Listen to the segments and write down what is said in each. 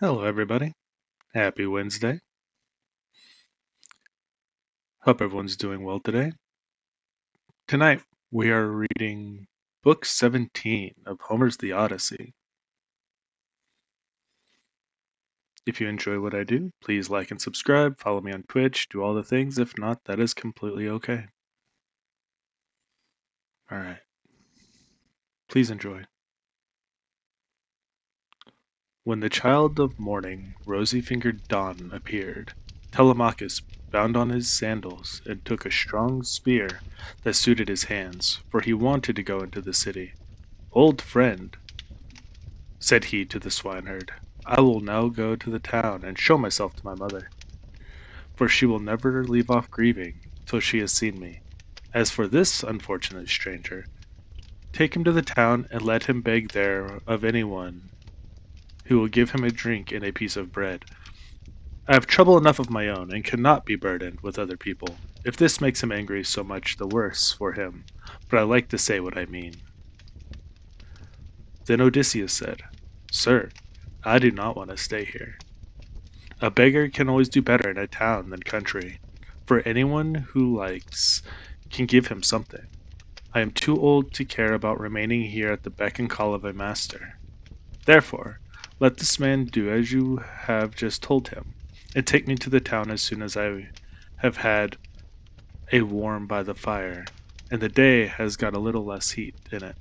Hello, everybody. Happy Wednesday. Hope everyone's doing well today. Tonight, we are reading Book 17 of Homer's The Odyssey. If you enjoy what I do, please like and subscribe, follow me on Twitch, do all the things. If not, that is completely okay. Alright, please enjoy. When the child of morning, rosy-fingered Dawn, appeared, Telemachus bound on his sandals and took a strong spear that suited his hands, for he wanted to go into the city. "Old friend," said he to the swineherd, "I will now go to the town and show myself to my mother, for she will never leave off grieving till she has seen me. As for this unfortunate stranger, take him to the town and let him beg there of anyone who will give him a drink and a piece of bread. I have trouble enough of my own, and cannot be burdened with other people. If this makes him angry, so much the worse for him, but I like to say what I mean." Then Odysseus said, "Sir, I do not want to stay here. A beggar can always do better in a town than country, for anyone who likes can give him something. I am too old to care about remaining here at the beck and call of a master. Therefore, let this man do as you have just told him, and take me to the town as soon as I have had a warm by the fire, and the day has got a little less heat in it.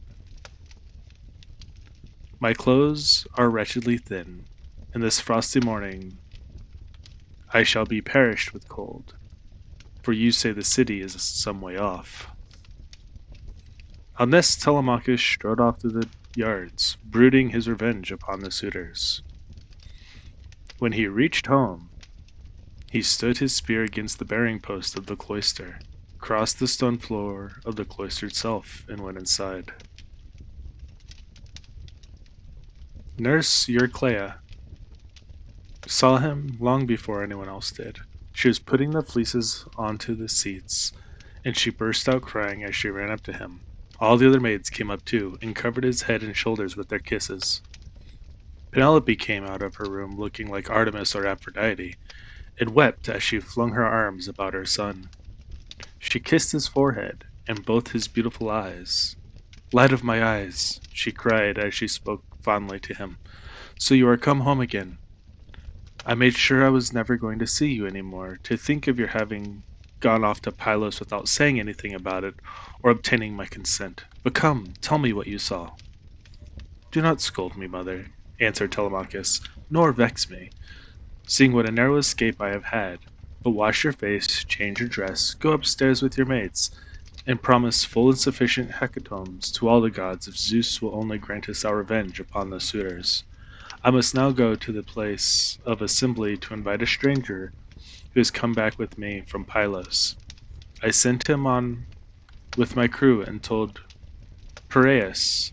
My clothes are wretchedly thin, and this frosty morning I shall be perished with cold, for you say the city is some way off." On this Telemachus strode off through the yards, brooding his revenge upon the suitors. When he reached home, he stood his spear against the bearing post of the cloister, crossed the stone floor of the cloister itself, and went inside. Nurse Eurycleia saw him long before anyone else did. She was putting the fleeces onto the seats, and she burst out crying as she ran up to him. All the other maids came up too, and covered his head and shoulders with their kisses. Penelope came out of her room looking like Artemis or Aphrodite, and wept as she flung her arms about her son. She kissed his forehead and both his beautiful eyes. "Light of my eyes," she cried as she spoke fondly to him, "so you are come home again. I made sure I was never going to see you any more. To think of your having gone off to Pylos without saying anything about it, or obtaining my consent. But come, tell me what you saw." "Do not scold me, mother," answered Telemachus, "nor vex me, seeing what a narrow escape I have had. But wash your face, change your dress, go upstairs with your maids, and promise full and sufficient hecatombs to all the gods if Zeus will only grant us our revenge upon the suitors. I must now go to the place of assembly to invite a stranger who has come back with me from Pylos. I sent him on with my crew and told Piraeus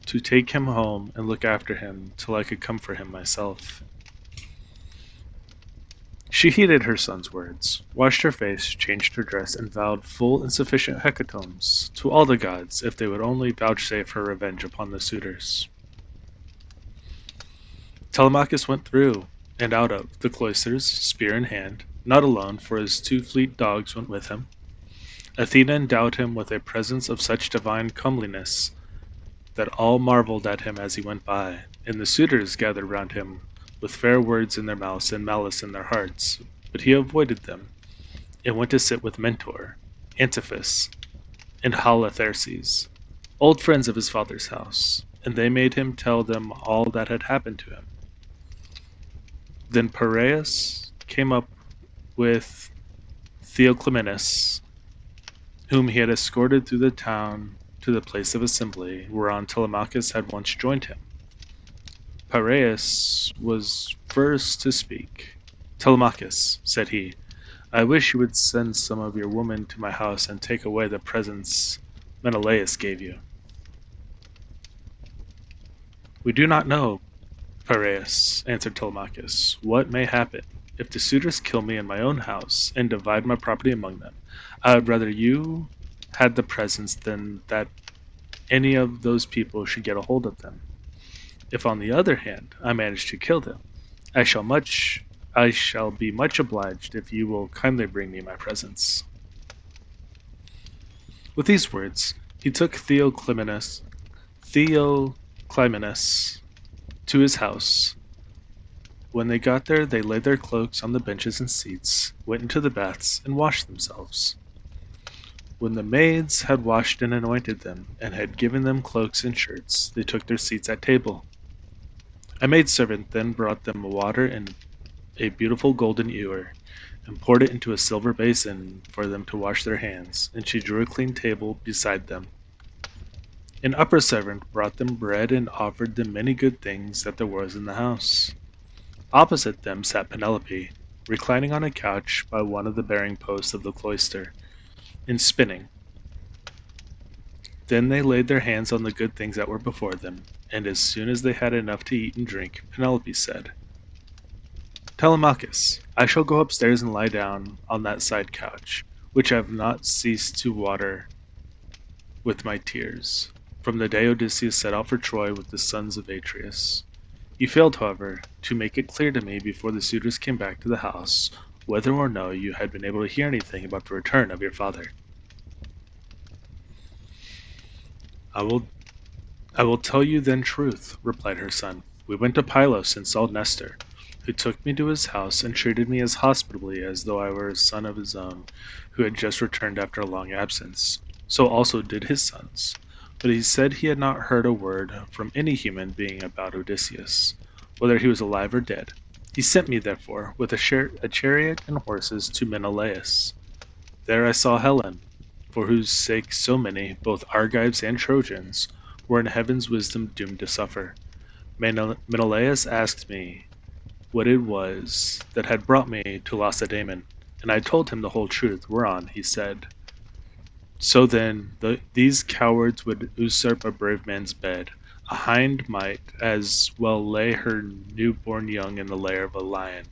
to take him home and look after him till I could come for him myself." She heeded her son's words, washed her face, changed her dress, and vowed full and sufficient hecatombs to all the gods if they would only vouchsafe her revenge upon the suitors. Telemachus went through and out of the cloisters, spear in hand, not alone, for his two fleet dogs went with him. Athena endowed him with a presence of such divine comeliness that all marveled at him as he went by, and the suitors gathered round him with fair words in their mouths and malice in their hearts. But he avoided them, and went to sit with Mentor, Antiphus, and Halitherses, old friends of his father's house, and they made him tell them all that had happened to him. Then Piraeus came up with Theoclymenus, whom he had escorted through the town to the place of assembly, whereon Telemachus had once joined him. Piraeus was first to speak. "Telemachus," said he, "I wish you would send some of your women to my house and take away the presents Menelaus gave you." "We do not know, Piraeus," answered Telemachus, "what may happen. If the suitors kill me in my own house and divide my property among them, I would rather you had the presents than that any of those people should get a hold of them. If, on the other hand, I manage to kill them, I shall much I shall be much obliged if you will kindly bring me my presents." With these words, he took Theoclymenus to his house. When they got there, they laid their cloaks on the benches and seats, went into the baths, and washed themselves. When the maids had washed and anointed them, and had given them cloaks and shirts, they took their seats at table. A maidservant then brought them water in a beautiful golden ewer, and poured it into a silver basin for them to wash their hands, and she drew a clean table beside them. An upper servant brought them bread and offered them many good things that there was in the house. Opposite them sat Penelope, reclining on a couch by one of the bearing posts of the cloister, and spinning. Then they laid their hands on the good things that were before them, and as soon as they had enough to eat and drink, Penelope said, "Telemachus, I shall go upstairs and lie down on that side couch, which I have not ceased to water with my tears, from the day Odysseus set out for Troy with the sons of Atreus. You failed, however, to make it clear to me before the suitors came back to the house whether or no you had been able to hear anything about the return of your father." "I will I will tell you then truth," replied her son. "We went to Pylos and saw Nestor, who took me to his house and treated me as hospitably as though I were a son of his own, who had just returned after a long absence. So also did his sons. But he said he had not heard a word from any human being about Odysseus, whether he was alive or dead. He sent me, therefore, with a chariot and horses to Menelaus. There I saw Helen, for whose sake so many, both Argives and Trojans, were in heaven's wisdom doomed to suffer. Menelaus asked me what it was that had brought me to Lacedaemon, and I told him the whole truth, whereon he said, 'So then, these cowards would usurp a brave man's bed. A hind might as well lay her new-born young in the lair of a lion,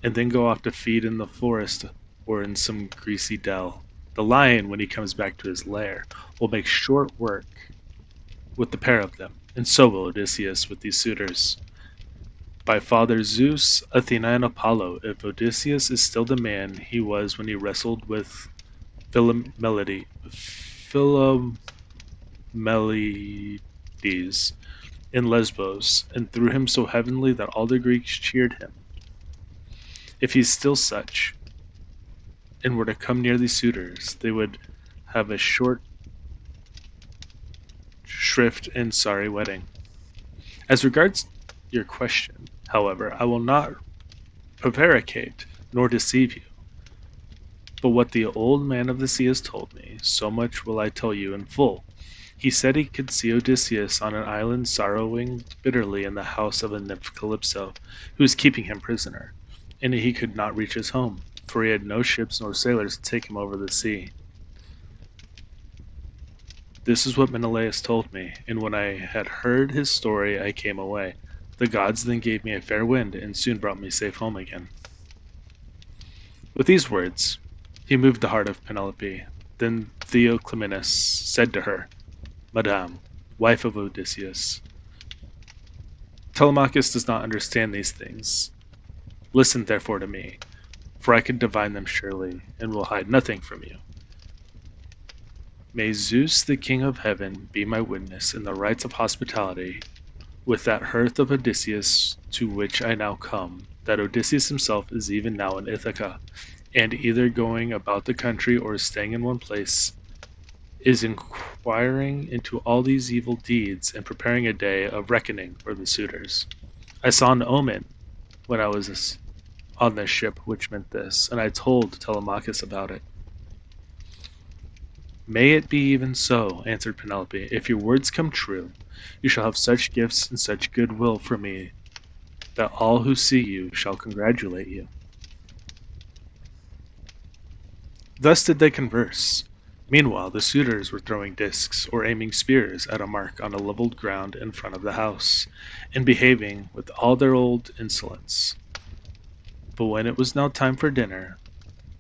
and then go off to feed in the forest or in some greasy dell. The lion, when he comes back to his lair, will make short work with the pair of them, and so will Odysseus with these suitors. By Father Zeus, Athena, and Apollo, if Odysseus is still the man he was when he wrestled with Philomelides in Lesbos, and threw him so heavenly that all the Greeks cheered him. If he's still such, and were to come near these suitors, they would have a short shrift and sorry wedding. As regards your question, however, I will not prevaricate nor deceive you. But what the old man of the sea has told me, so much will I tell you in full. He said he could see Odysseus on an island sorrowing bitterly in the house of a nymph Calypso, who was keeping him prisoner, and he could not reach his home, for he had no ships nor sailors to take him over the sea. This is what Menelaus told me, and when I had heard his story I came away. The gods then gave me a fair wind, and soon brought me safe home again." With these words, he moved the heart of Penelope. Then Theoclymenus said to her, "Madame, wife of Odysseus, Telemachus does not understand these things. Listen therefore to me, for I can divine them surely, and will hide nothing from you. May Zeus, the king of heaven, be my witness in the rites of hospitality with that hearth of Odysseus to which I now come, that Odysseus himself is even now in Ithaca, and either going about the country or staying in one place, is inquiring into all these evil deeds and preparing a day of reckoning for the suitors. I saw an omen when I was on this ship which meant this, and I told Telemachus about it." "May it be even so," answered Penelope. "If your words come true, you shall have such gifts and such good will for me that all who see you shall congratulate you." Thus did they converse. Meanwhile the suitors were throwing discs or aiming spears at a mark on a leveled ground in front of the house, and behaving with all their old insolence. But when it was now time for dinner,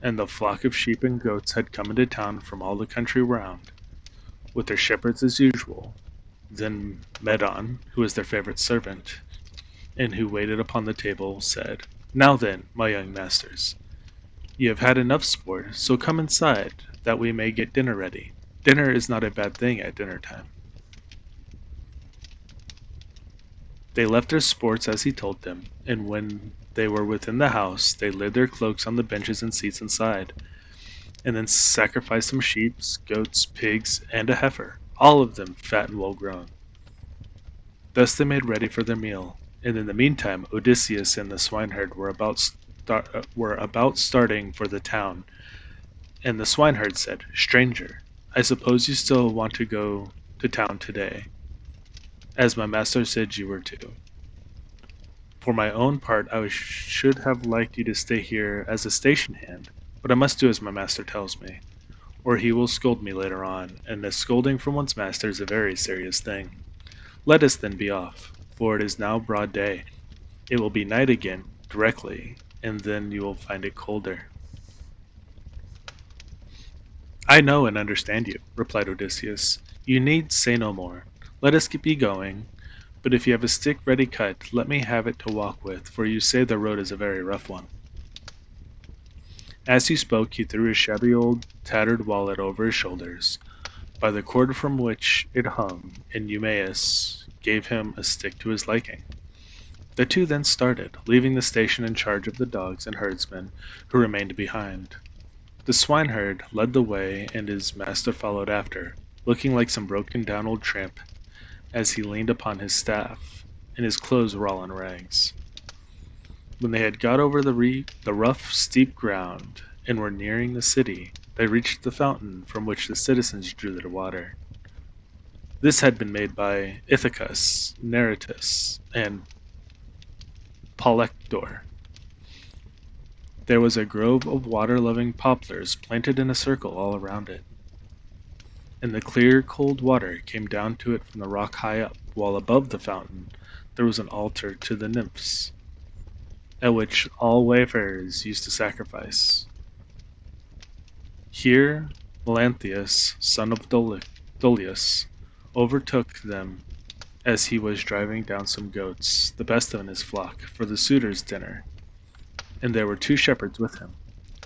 and the flock of sheep and goats had come into town from all the country round, with their shepherds as usual, Then Medon, who was their favorite servant, and who waited upon the table, said, "Now then, my young masters, you have had enough sport, so come inside, that we may get dinner ready. Dinner is not a bad thing at dinner time." They left their sports as he told them, and when they were within the house, they laid their cloaks on the benches and seats inside, and then sacrificed some sheep, goats, pigs, and a heifer, all of them fat and well grown. Thus they made ready for their meal, and in the meantime Odysseus and the swineherd were about starting for the town, and the swineherd said, "Stranger, I suppose you still want to go to town today, as my master said you were to. For my own part, I should have liked you to stay here as a station hand, but I must do as my master tells me, or he will scold me later on, and a scolding from one's master is a very serious thing. Let us then be off, for it is now broad day. It will be night again directly, and then you will find it colder." "I know and understand you," replied Odysseus. "You need say no more. Let us be going. But if you have a stick ready cut, let me have it to walk with, for you say the road is a very rough one." As he spoke, he threw his shabby old tattered wallet over his shoulders, by the cord from which it hung, and Eumaeus gave him a stick to his liking. The two then started, leaving the station in charge of the dogs and herdsmen who remained behind. The swineherd led the way, and his master followed after, looking like some broken down old tramp as he leaned upon his staff, and his clothes were all in rags. When they had got over the rough, steep ground, and were nearing the city, they reached the fountain from which the citizens drew their water. This had been made by Ithacus, Neritus, and Polector. There was a grove of water-loving poplars planted in a circle all around it, and the clear, cold water came down to it from the rock high up, while above the fountain there was an altar to the nymphs, at which all wayfarers used to sacrifice. Here Melanthius, son of Dolius, overtook them as he was driving down some goats, the best of his flock, for the suitors' dinner, and there were two shepherds with him.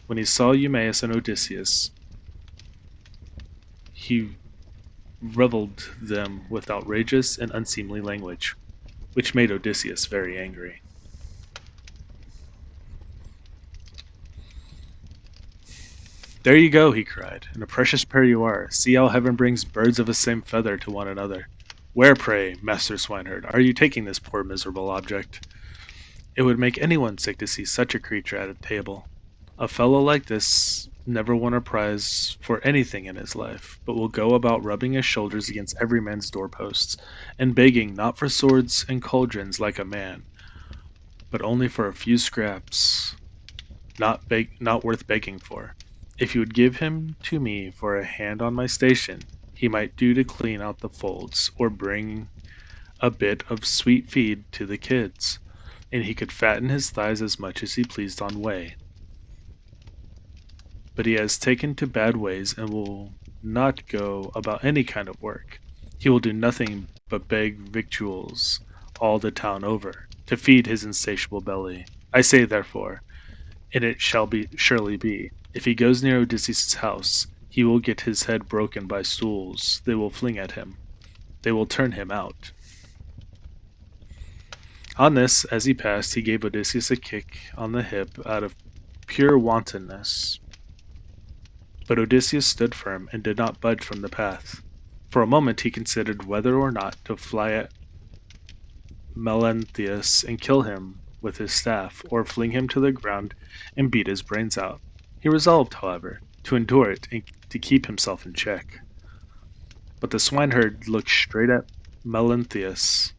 When he saw Eumaeus and Odysseus, he reviled them with outrageous and unseemly language, which made Odysseus very angry. "There you go," he cried, "and a precious pair you are. See how heaven brings birds of the same feather to one another. Where, pray, master swineherd, are you taking this poor miserable object? It would make anyone sick to see such a creature at a table. A fellow like this never won a prize for anything in his life, but will go about rubbing his shoulders against every man's doorposts, and begging not for swords and cauldrons like a man, but only for a few scraps, not worth begging for. If you would give him to me for a hand on my station, he might do to clean out the folds, or bring a bit of sweet feed to the kids, and he could fatten his thighs as much as he pleased on whey. But he has taken to bad ways and will not go about any kind of work. He will do nothing but beg victuals all the town over, to feed his insatiable belly. I say therefore, and it shall be surely be, if he goes near Odysseus' house, he will get his head broken by stools they will fling at him. They will turn him out." On this, as he passed, he gave Odysseus a kick on the hip out of pure wantonness. But Odysseus stood firm and did not budge from the path. For a moment he considered whether or not to fly at Melanthius and kill him with his staff, or fling him to the ground and beat his brains out. He resolved, however, to endure it and to keep himself in check. But the swineherd looked straight at Melanthius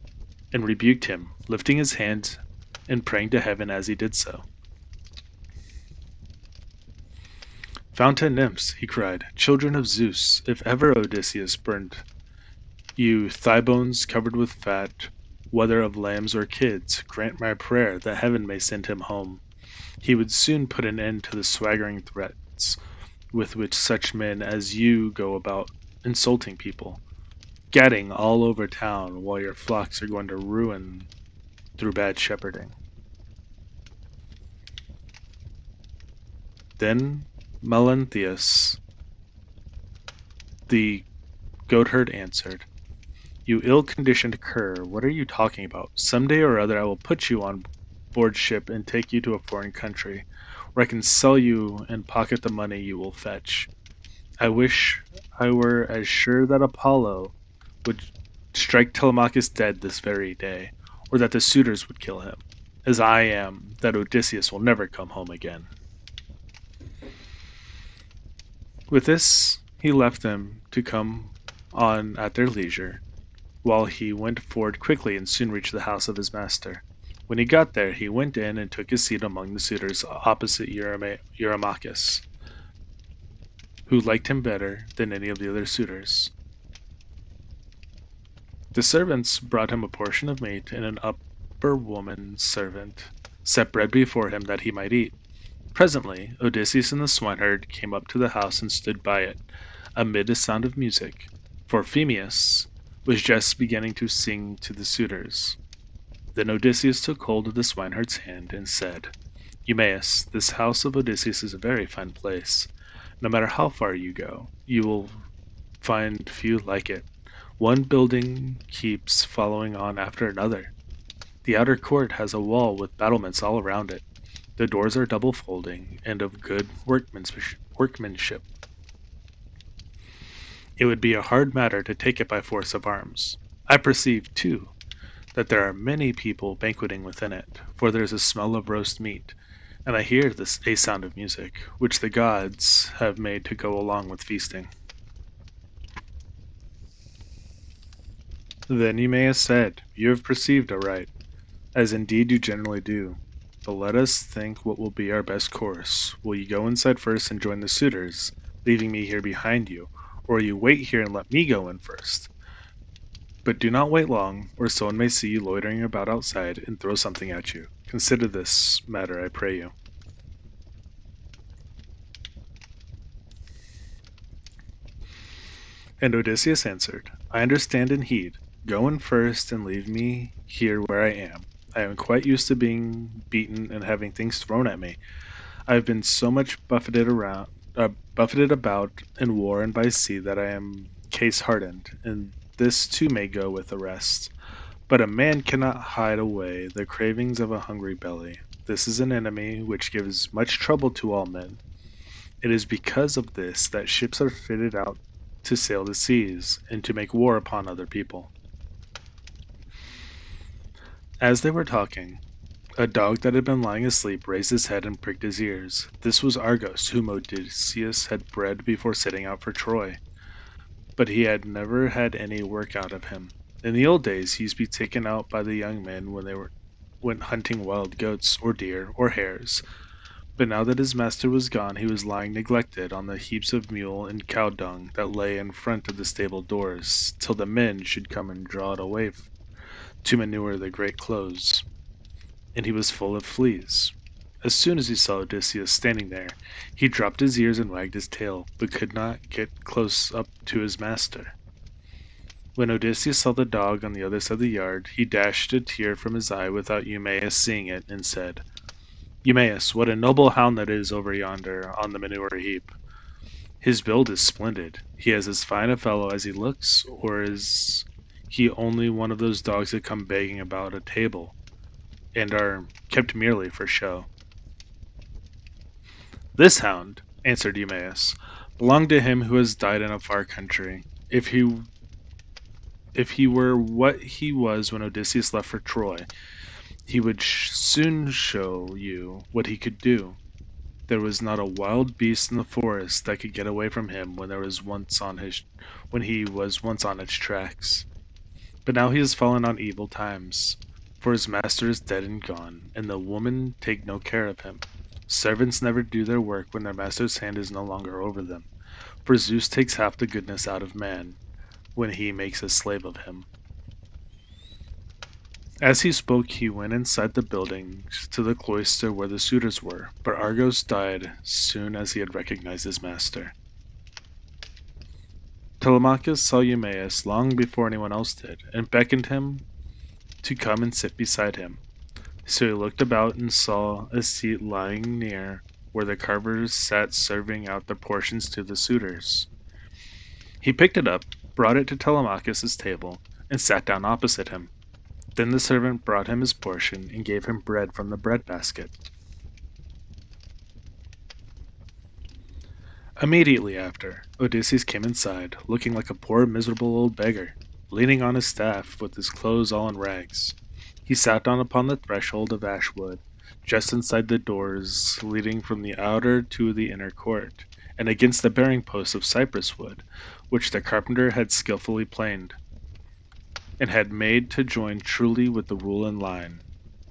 and rebuked him, lifting his hand and praying to heaven as he did so. "Fountain nymphs," he cried, "children of Zeus, if ever Odysseus burned you thigh bones covered with fat, whether of lambs or kids, grant my prayer that heaven may send him home. He would soon put an end to the swaggering threats with which such men as you go about insulting people. gadding all over town while your flocks are going to ruin through bad shepherding. Then Melanthius, the goatherd, answered, "You ill-conditioned cur, what are you talking about? Some day or other I will put you on board ship and take you to a foreign country, where I can sell you and pocket the money you will fetch. I wish I were as sure that Apollo would strike Telemachus dead this very day, or that the suitors would kill him, as I am that Odysseus will never come home again." With this, he left them to come on at their leisure, while he went forward quickly and soon reached the house of his master. When he got there, he went in and took his seat among the suitors opposite Eurymachus, who liked him better than any of the other suitors. The servants brought him a portion of meat, and an upper woman servant set bread before him that he might eat. Presently Odysseus and the swineherd came up to the house and stood by it, amid a sound of music, for Phemius was just beginning to sing to the suitors. Then Odysseus took hold of the swineherd's hand and said, "Eumaeus, this house of Odysseus is a very fine place. No matter how far you go, you will find few like it. One building keeps following on after another. The outer court has a wall with battlements all around it. The doors are double folding and of good workmanship. It would be a hard matter to take it by force of arms. I perceive, too, that there are many people banqueting within it, for there is a smell of roast meat, and I hear a sound of music, which the gods have made to go along with feasting." Then Eumaeus said, "You have perceived aright, as indeed you generally do. But let us think what will be our best course. Will you go inside first and join the suitors, leaving me here behind you, or will you wait here and let me go in first? But do not wait long, or someone may see you loitering about outside and throw something at you. Consider this matter, I pray you." And Odysseus answered, "I understand and heed. Go in first and leave me here where I am. I am quite used to being beaten and having things thrown at me. I have been so much buffeted about in war and by sea that I am case hardened, and this too may go with the rest. But a man cannot hide away the cravings of a hungry belly. This is an enemy which gives much trouble to all men. It is because of this that ships are fitted out to sail the seas and to make war upon other people." As they were talking, a dog that had been lying asleep raised his head and pricked his ears. This was Argos, whom Odysseus had bred before setting out for Troy, but he had never had any work out of him. In the old days he used to be taken out by the young men when they went hunting wild goats or deer or hares, but now that his master was gone he was lying neglected on the heaps of mule and cow dung that lay in front of the stable doors, till the men should come and draw it away to manure the great clothes. And he was full of fleas. As soon as he saw Odysseus standing there, he dropped his ears and wagged his tail, but could not get close up to his master. When Odysseus saw the dog on the other side of the yard, he dashed a tear from his eye without Eumaeus seeing it, and said, "Eumaeus, what a noble hound that is over yonder on the manure heap. His build is splendid. He has as fine a fellow as he looks, or is he only one of those dogs that come begging about a table, and are kept merely for show?" "This hound," answered Eumaeus, "belonged to him who has died in a far country. If he were what he was when Odysseus left for Troy, he would soon show you what he could do. There was not a wild beast in the forest that could get away from him when he was once on its tracks. But now he has fallen on evil times, for his master is dead and gone, and the women take no care of him. Servants never do their work when their master's hand is no longer over them, for Zeus takes half the goodness out of man when he makes a slave of him." As he spoke he went inside the building to the cloister where the suitors were, but Argos died soon as he had recognized his master. Telemachus saw Eumaeus long before anyone else did, and beckoned him to come and sit beside him. So he looked about and saw a seat lying near where the carvers sat serving out their portions to the suitors. He picked it up, brought it to Telemachus's table, and sat down opposite him. Then the servant brought him his portion and gave him bread from the bread basket. Immediately after, Odysseus came inside, looking like a poor miserable old beggar, leaning on his staff with his clothes all in rags. He sat down upon the threshold of ash wood, just inside the doors leading from the outer to the inner court, and against the bearing posts of cypress wood, which the carpenter had skilfully planed, and had made to join truly with the rule and line.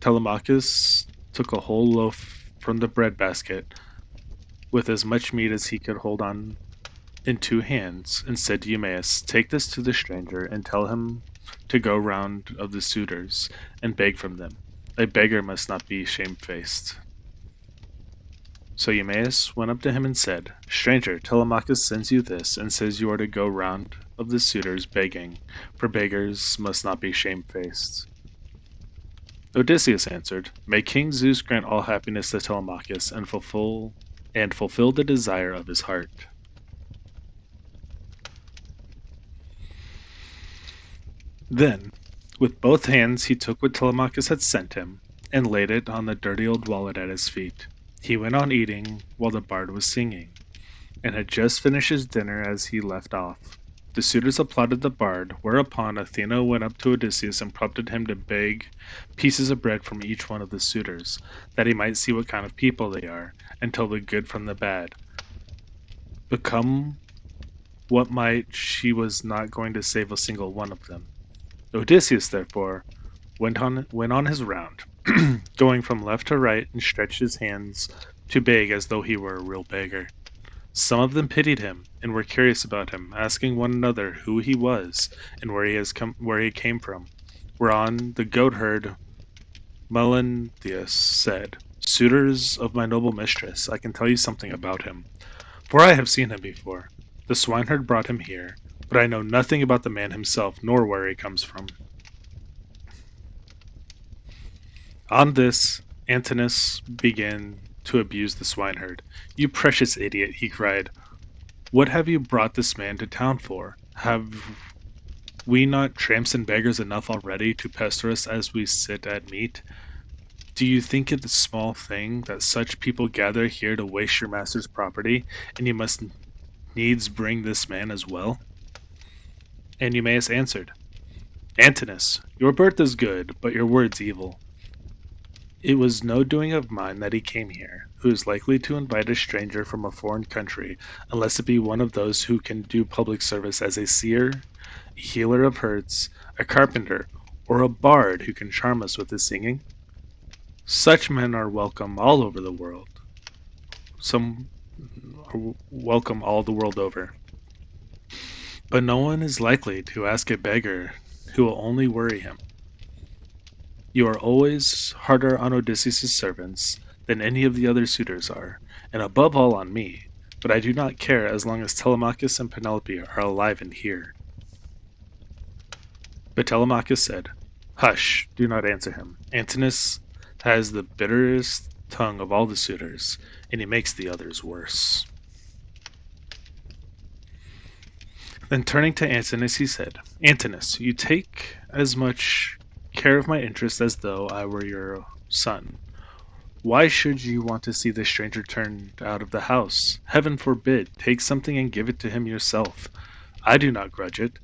Telemachus took a whole loaf from the bread basket, with as much meat as he could hold on in two hands, and said to Eumaeus, "Take this to the stranger, and tell him to go round of the suitors, and beg from them. A beggar must not be shamefaced." So Eumaeus went up to him and said, "Stranger, Telemachus sends you this, and says you are to go round of the suitors begging, for beggars must not be shamefaced." Odysseus answered, "May King Zeus grant all happiness to Telemachus, and fulfill the desire of his heart." Then, with both hands he took what Telemachus had sent him, and laid it on the dirty old wallet at his feet. He went on eating while the bard was singing, and had just finished his dinner as he left off. The suitors applauded the bard, whereupon Athena went up to Odysseus and prompted him to beg pieces of bread from each one of the suitors, that he might see what kind of people they are, and tell the good from the bad. Become what might, she was not going to save a single one of them. Odysseus, therefore, went on his round, going from left to right, and stretched his hands to beg as though he were a real beggar. Some of them pitied him, and were curious about him, asking one another who he was, and where he came from. Whereon the goatherd Melanthius said, "Suitors of my noble mistress, I can tell you something about him, for I have seen him before. The swineherd brought him here, but I know nothing about the man himself, nor where he comes from." On this, Antinous began to abuse the swineherd. "You precious idiot," he cried. "What have you brought this man to town for? Have we not tramps and beggars enough already to pester us as we sit at meat? Do you think it a small thing that such people gather here to waste your master's property, and you must needs bring this man as well?" And Eumaeus answered, "Antinous, your birth is good, but your words evil. It was no doing of mine that he came here, who is likely to invite a stranger from a foreign country, unless it be one of those who can do public service as a seer, a healer of hurts, a carpenter, or a bard who can charm us with his singing. Such men are welcome all over the world. Some are welcome all the world over. But no one is likely to ask a beggar who will only worry him. You are always harder on Odysseus' servants than any of the other suitors are, and above all on me, but I do not care as long as Telemachus and Penelope are alive and here." But Telemachus said, "Hush, do not answer him. Antinous has the bitterest tongue of all the suitors, and he makes the others worse." Then turning to Antinous, he said, "Antinous, you take as much care of my interest as though I were your son. Why should you want to see this stranger turned out of the house? Heaven forbid! Take something and give it to him yourself. I do not grudge it.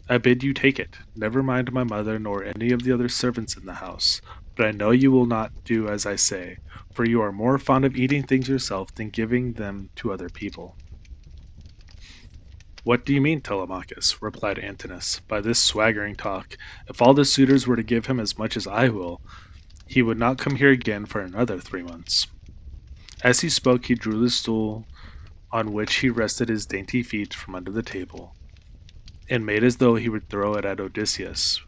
I bid you take it. Never mind my mother nor any of the other servants in the house. But I know you will not do as I say, for you are more fond of eating things yourself than giving them to other people." "What do you mean, Telemachus?" replied Antinous, "by this swaggering talk? If all the suitors were to give him as much as I will, he would not come here again for another 3 months." As he spoke, he drew the stool on which he rested his dainty feet from under the table, and made as though he would throw it at Odysseus.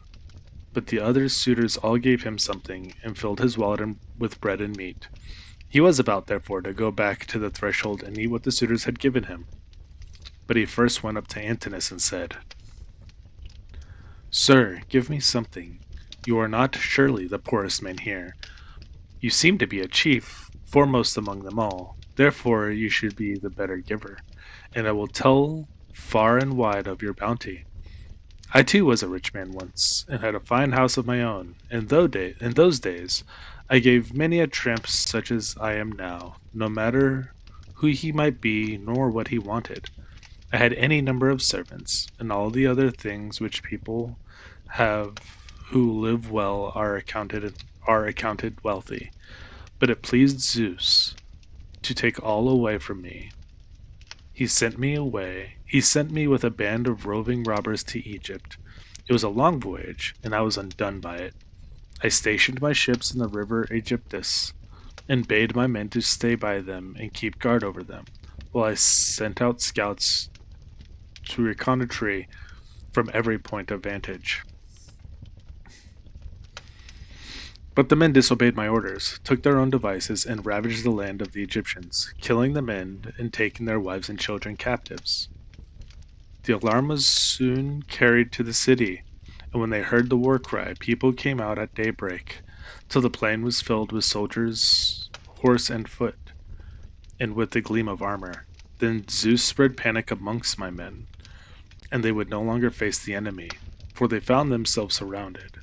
But the other suitors all gave him something, and filled his wallet with bread and meat. He was about, therefore, to go back to the threshold and eat what the suitors had given him. But he first went up to Antinous and said, "Sir, give me something. You are not surely the poorest man here. You seem to be a chief, foremost among them all. Therefore you should be the better giver, and I will tell far and wide of your bounty. I too was a rich man once, and had a fine house of my own. In those days I gave many a tramp such as I am now, no matter who he might be nor what he wanted. I had any number of servants, and all the other things which people have who live well are accounted wealthy. But it pleased Zeus to take all away from me. He sent me with a band of roving robbers to Egypt. It was a long voyage, and I was undone by it. I stationed my ships in the river Aegyptus, and bade my men to stay by them and keep guard over them, while I sent out scouts to reconnoitre from every point of vantage. But the men disobeyed my orders, took their own devices, and ravaged the land of the Egyptians, killing the men and taking their wives and children captives. The alarm was soon carried to the city, and when they heard the war cry, people came out at daybreak, till the plain was filled with soldiers, horse and foot, and with the gleam of armor. Then Zeus spread panic amongst my men, and they would no longer face the enemy, for they found themselves surrounded.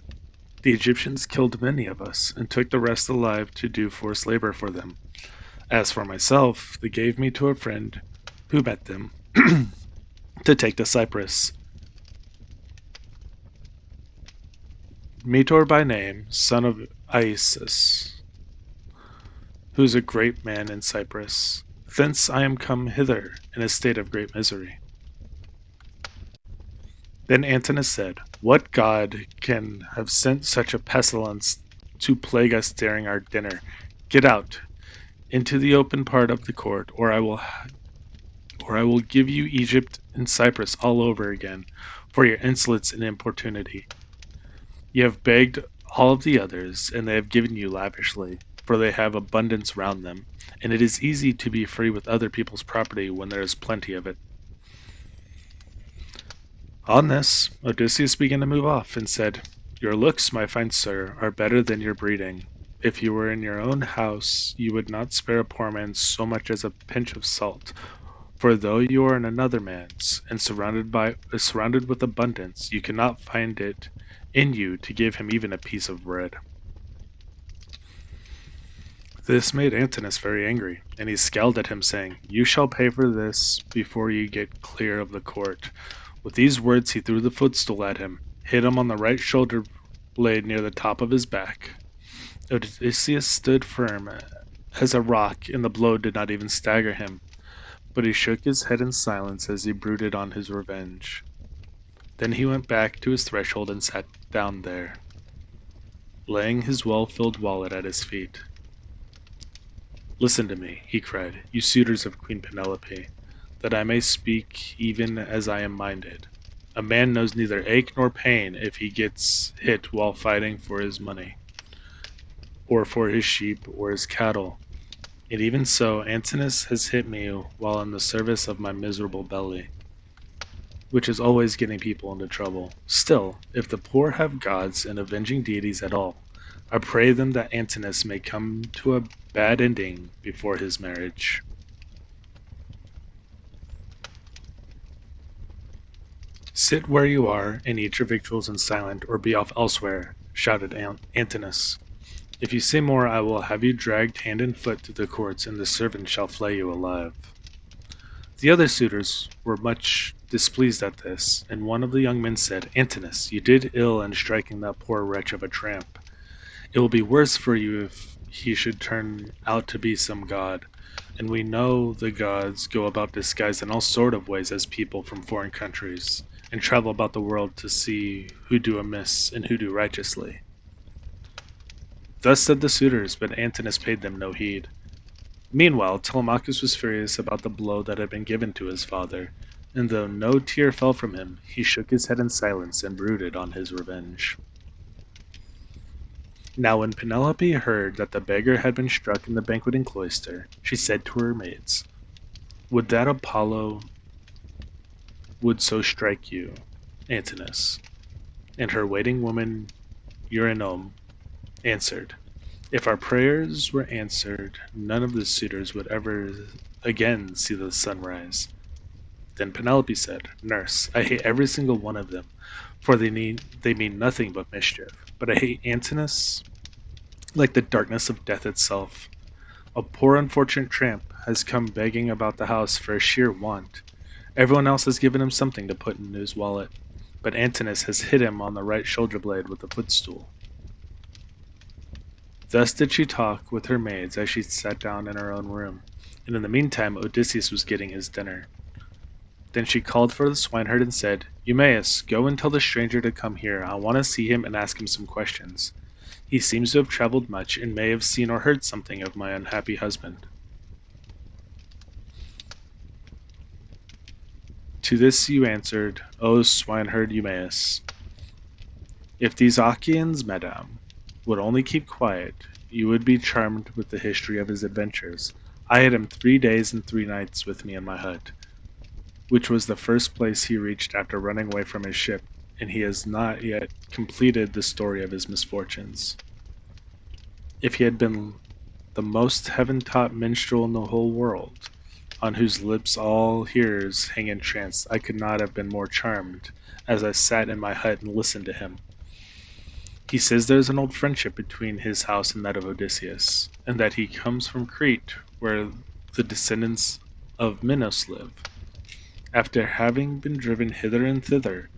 The Egyptians killed many of us, and took the rest alive to do forced labor for them. As for myself, they gave me to a friend who met them to take to Cyprus. Metor by name, son of Iasus, who is a great man in Cyprus. Thence I am come hither in a state of great misery. Then Antinous said, "What god can have sent such a pestilence to plague us during our dinner? Get out into the open part of the court, or I will give you Egypt and Cyprus all over again for your insolence and importunity. You have begged all of the others, and they have given you lavishly, for they have abundance round them, and it is easy to be free with other people's property when there is plenty of it." On this, Odysseus began to move off, and said, "Your looks, my fine sir, are better than your breeding. If you were in your own house, you would not spare a poor man so much as a pinch of salt. For though you are in another man's, and surrounded with abundance, you cannot find it in you to give him even a piece of bread." This made Antinous very angry, and he scowled at him, saying, "You shall pay for this before you get clear of the court." With these words he threw the footstool at him, hit him on the right shoulder blade near the top of his back. Odysseus stood firm as a rock, and the blow did not even stagger him, but he shook his head in silence as he brooded on his revenge. Then he went back to his threshold and sat down there, laying his well-filled wallet at his feet. "Listen to me," he cried, "you suitors of Queen Penelope, that I may speak even as I am minded. A man knows neither ache nor pain if he gets hit while fighting for his money, or for his sheep or his cattle. And even so, Antinous has hit me while in the service of my miserable belly, which is always getting people into trouble. Still, if the poor have gods and avenging deities at all, I pray them that Antinous may come to a bad ending before his marriage." "Sit where you are and eat your victuals in silence, or be off elsewhere," shouted Antinous. "If you say more, I will have you dragged hand and foot to the courts, and the servants shall flay you alive." The other suitors were much displeased at this, and one of the young men said, "Antinous, you did ill in striking that poor wretch of a tramp. It will be worse for you if he should turn out to be some god, and we know the gods go about disguised in all sort of ways as people from foreign countries, and travel about the world to see who do amiss and who do righteously." Thus said the suitors, but Antinous paid them no heed. Meanwhile, Telemachus was furious about the blow that had been given to his father, and though no tear fell from him, he shook his head in silence and brooded on his revenge. Now when Penelope heard that the beggar had been struck in the banqueting cloister, she said to her maids, "Would that Apollo would so strike you, Antinous? And her waiting woman Eurynome answered, if our prayers were answered, none of the suitors would ever again see the sunrise. Then Penelope said, Nurse, I hate every single one of them, for they mean nothing but mischief. But I hate Antinous like the darkness of death itself. A poor unfortunate tramp has come begging about the house for sheer want. Everyone else has given him something to put in his wallet, but Antinous has hit him on the right shoulder blade with a footstool. Thus did she talk with her maids as she sat down in her own room, and in the meantime Odysseus was getting his dinner. Then she called for the swineherd and said, Eumaeus, go and tell the stranger to come here. I want to see him and ask him some questions. He seems to have traveled much and may have seen or heard something of my unhappy husband. To this you answered, O swineherd Eumaeus, if these Achaeans, madame, would only keep quiet, you would be charmed with the history of his adventures. I had him 3 days and 3 nights with me in my hut, which was the first place he reached after running away from his ship, and he has not yet completed the story of his misfortunes. If he had been the most heaven-taught minstrel in the whole world, on whose lips all hearers hang entranced, I could not have been more charmed, as I sat in my hut and listened to him. He says there is an old friendship between his house and that of Odysseus, and that he comes from Crete, where the descendants of Minos live. After having been driven hither and thither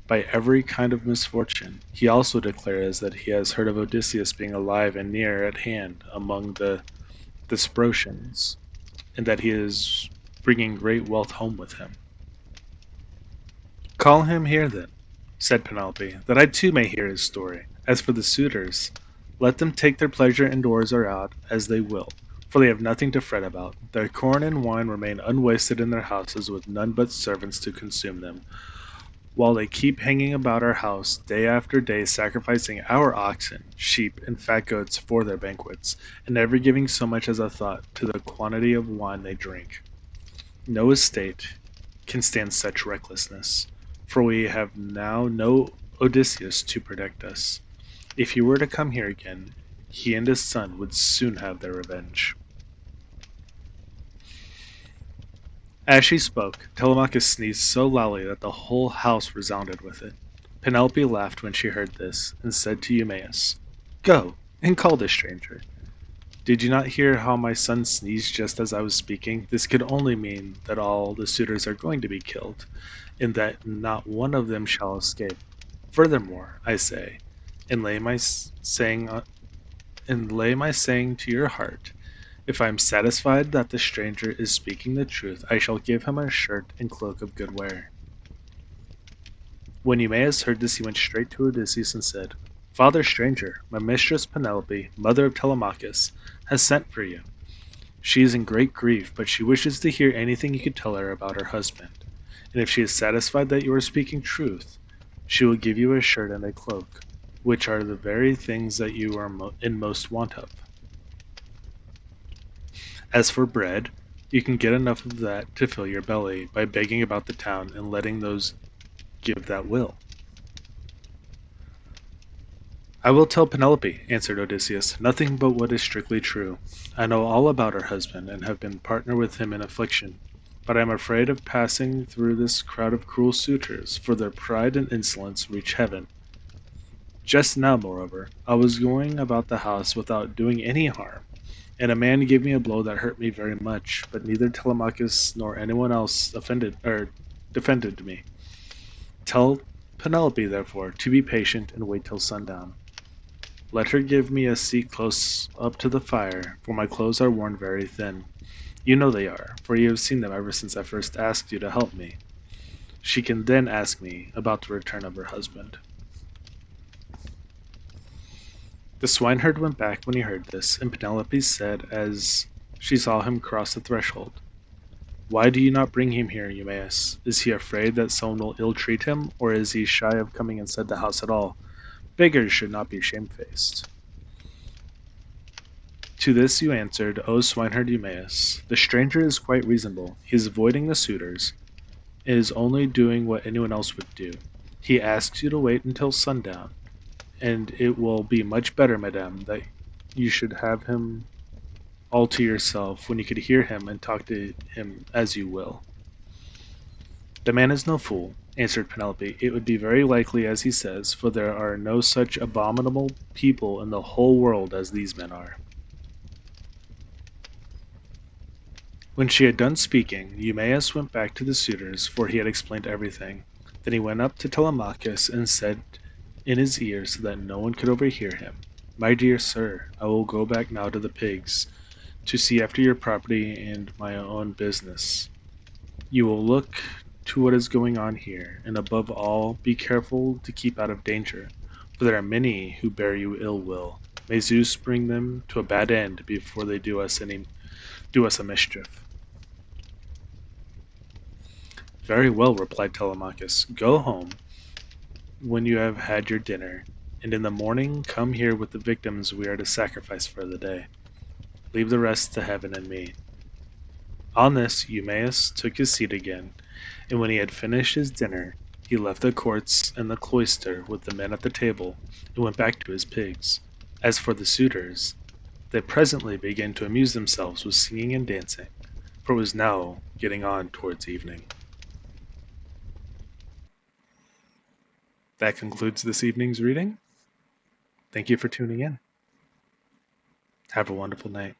by every kind of misfortune, he also declares that he has heard of Odysseus being alive and near at hand among the Thesprotians, and that he is bringing great wealth home with him. Call him here, then, said Penelope, that I too may hear his story. As for the suitors, let them take their pleasure indoors or out, as they will, for they have nothing to fret about. Their corn and wine remain unwasted in their houses, with none but servants to consume them, while they keep hanging about our house day after day, sacrificing our oxen, sheep, and fat goats for their banquets, and never giving so much as a thought to the quantity of wine they drink. No estate can stand such recklessness, for we have now no Odysseus to protect us. If he were to come here again, he and his son would soon have their revenge. As she spoke, Telemachus sneezed so loudly that the whole house resounded with it. Penelope laughed when she heard this, and said to Eumaeus, Go, and call this stranger. Did you not hear how my son sneezed just as I was speaking? This could only mean that all the suitors are going to be killed, and that not one of them shall escape. Furthermore, I say, and lay my saying to your heart, if I am satisfied that the stranger is speaking the truth, I shall give him a shirt and cloak of good wear. When Eumaeus heard this, he went straight to Odysseus and said, Father stranger, my mistress Penelope, mother of Telemachus, has sent for you. She is in great grief, but she wishes to hear anything you could tell her about her husband. And if she is satisfied that you are speaking truth, she will give you a shirt and a cloak, which are the very things that you are in most want of. As for bread, you can get enough of that to fill your belly by begging about the town and letting those give that will. I will tell Penelope, answered Odysseus, nothing but what is strictly true. I know all about her husband, and have been partner with him in affliction, but I am afraid of passing through this crowd of cruel suitors, for their pride and insolence reach heaven. Just now, moreover, I was going about the house without doing any harm, and a man gave me a blow that hurt me very much, but neither Telemachus nor anyone else defended me. Tell Penelope, therefore, to be patient and wait till sundown. Let her give me a seat close up to the fire, for my clothes are worn very thin. You know they are, for you have seen them ever since I first asked you to help me. She can then ask me about the return of her husband. The swineherd went back when he heard this, and Penelope said as she saw him cross the threshold, Why do you not bring him here, Eumaeus? Is he afraid that someone will ill-treat him, or is he shy of coming inside the house at all? Beggars should not be shamefaced. To this you answered, O swineherd Eumaeus, the stranger is quite reasonable. He is avoiding the suitors, and is only doing what anyone else would do. He asks you to wait until sundown, and it will be much better, madame, that you should have him all to yourself when you could hear him and talk to him as you will. The man is no fool, answered Penelope. It would be very likely as he says, for there are no such abominable people in the whole world as these men are. When she had done speaking, Eumaeus went back to the suitors, for he had explained everything. Then he went up to Telemachus and said in his ear so that no one could overhear him, "My dear sir, I will go back now to the pigs, to see after your property and my own business. You will look to what is going on here, and above all be careful to keep out of danger, for there are many who bear you ill will. May Zeus bring them to a bad end before they do us a mischief." "Very well," replied Telemachus. "Go home when you have had your dinner, and in the morning come here with the victims we are to sacrifice for the day. Leave the rest to heaven and me." On this Eumaeus took his seat again, and when he had finished his dinner, he left the courts and the cloister with the men at the table, and went back to his pigs. As for the suitors, they presently began to amuse themselves with singing and dancing, for it was now getting on towards evening. That concludes this evening's reading. Thank you for tuning in. Have a wonderful night.